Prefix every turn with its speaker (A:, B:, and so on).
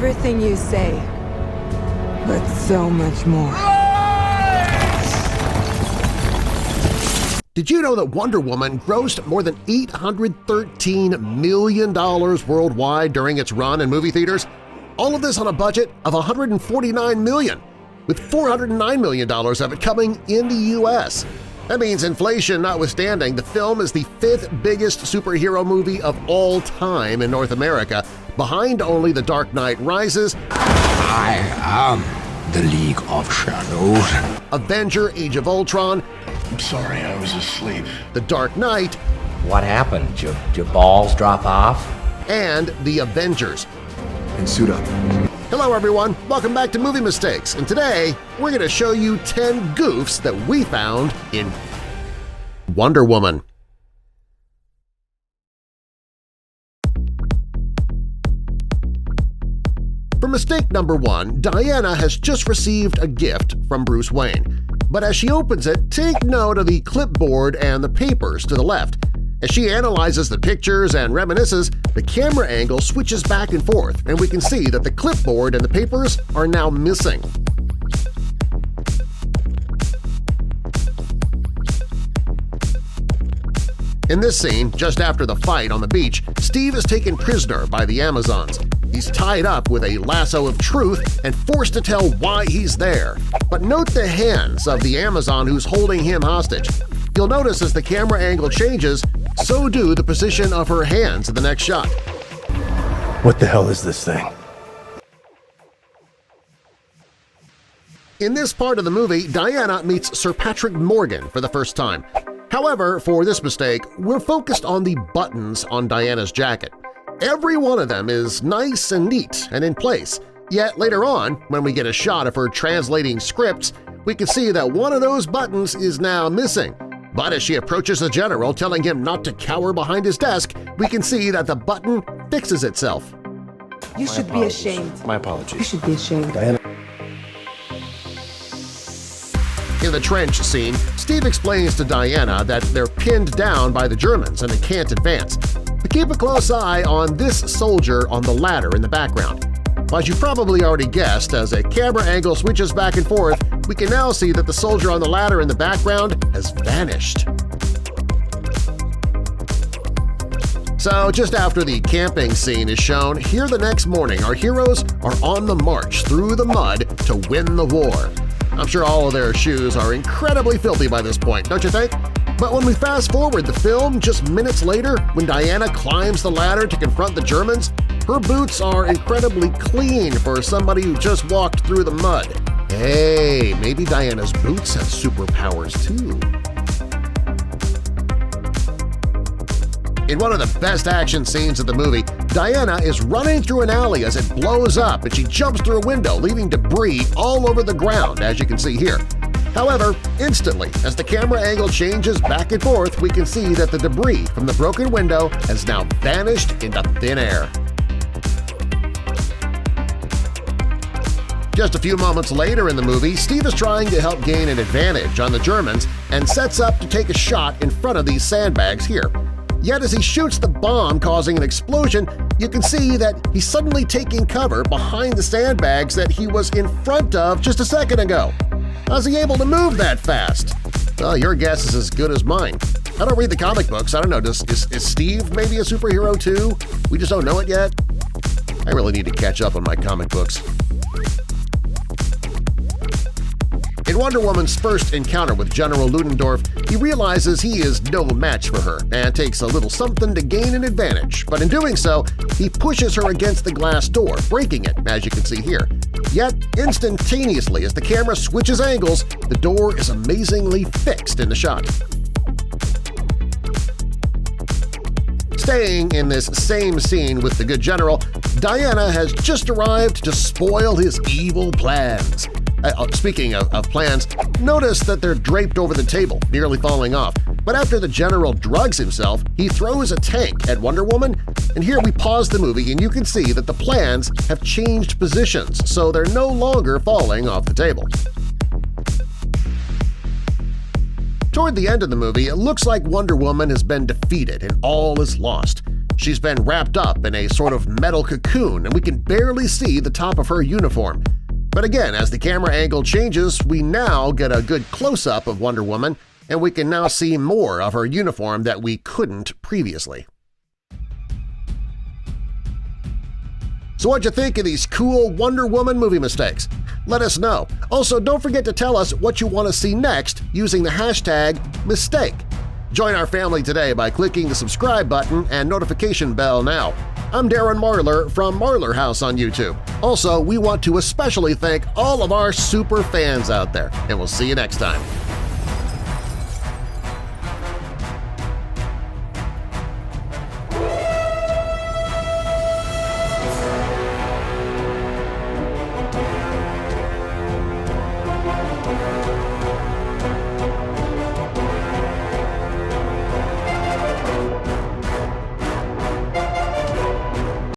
A: everything you say, but so much more.
B: Did you know that Wonder Woman grossed more than $813 million worldwide during its run in movie theaters? All of this on a budget of $149 million, with $409 million of it coming in the U.S. That means inflation notwithstanding, the film is the fifth biggest superhero movie of all time in North America, behind only The Dark Knight Rises,
C: I am the League of Shadows,
B: Avenger Age of Ultron,
D: I'm sorry, I was asleep.
B: The Dark Knight,
E: What happened? Your balls drop off?
B: and The Avengers.
D: And suit up.
B: Hello everyone, welcome back to Movie Mistakes, and today we're going to show you 10 goofs that we found in Wonder Woman. For mistake number 1, Diana has just received a gift from Bruce Wayne. But as she opens it, take note of the clipboard and the papers to the left. As she analyzes the pictures and reminisces, the camera angle switches back and forth, and we can see that the clipboard and the papers are now missing. In this scene, just after the fight on the beach, Steve is taken prisoner by the Amazons. He's tied up with a lasso of truth and forced to tell why he's there. But note the hands of the Amazon who's holding him hostage. You'll notice as the camera angle changes, so do the position of her hands in the next shot.
D: What the hell is this thing?
B: In this part of the movie, Diana meets Sir Patrick Morgan for the first time. However, for this mistake, we're focused on the buttons on Diana's jacket. Every one of them is nice and neat and in place, yet later on, when we get a shot of her translating scripts, we can see that one of those buttons is now missing. But as she approaches the general telling him not to cower behind his desk, we can see that the button fixes itself.
A: You should be ashamed.
D: My
A: You
D: apologies.
A: should be ashamed.
D: Diana.
B: In the trench scene, Steve explains to Diana that they're pinned down by the Germans and they can't advance. But keep a close eye on this soldier on the ladder in the background. As you probably already guessed, as a camera angle switches back and forth, we can now see that the soldier on the ladder in the background has vanished. So just after the camping scene is shown, here the next morning our heroes are on the march through the mud to win the war. I'm sure all of their shoes are incredibly filthy by this point, don't you think? But when we fast-forward the film just minutes later, when Diana climbs the ladder to confront the Germans, her boots are incredibly clean for somebody who just walked through the mud. Hey, maybe Diana's boots have superpowers too. In one of the best action scenes of the movie, Diana is running through an alley as it blows up and she jumps through a window, leaving debris all over the ground, as you can see here. However, instantly, as the camera angle changes back and forth, we can see that the debris from the broken window has now vanished into thin air. Just a few moments later in the movie, Steve is trying to help gain an advantage on the Germans and sets up to take a shot in front of these sandbags here. Yet as he shoots the bomb causing an explosion, you can see that he's suddenly taking cover behind the sandbags that he was in front of just a second ago. How's he able to move that fast? Well, your guess is as good as mine. I don't read the comic books. I don't know, is Steve maybe a superhero too? We just don't know it yet? I really need to catch up on my comic books. In Wonder Woman's first encounter with General Ludendorff, he realizes he is no match for her and takes a little something to gain an advantage, but in doing so, he pushes her against the glass door, breaking it, as you can see here. Yet, instantaneously as the camera switches angles, the door is amazingly fixed in the shot. Staying in this same scene with the good general, Diana has just arrived to spoil his evil plans. Speaking of plans, notice that they're draped over the table, nearly falling off. But after the general drugs himself, he throws a tank at Wonder Woman, and here we pause the movie and you can see that the plans have changed positions, so they're no longer falling off the table. Toward the end of the movie, it looks like Wonder Woman has been defeated and all is lost. She's been wrapped up in a sort of metal cocoon and we can barely see the top of her uniform. But again, as the camera angle changes, we now get a good close-up of Wonder Woman and we can now see more of her uniform that we couldn't previously. So what'd you think of these cool Wonder Woman movie mistakes? Let us know. Also, don't forget to tell us what you want to see next using the hashtag #mistake. Join our family today by clicking the subscribe button and notification bell now. I'm Darren Marlar from Marlar House on YouTube. Also, we want to especially thank all of our super fans out there, and we'll see you next time.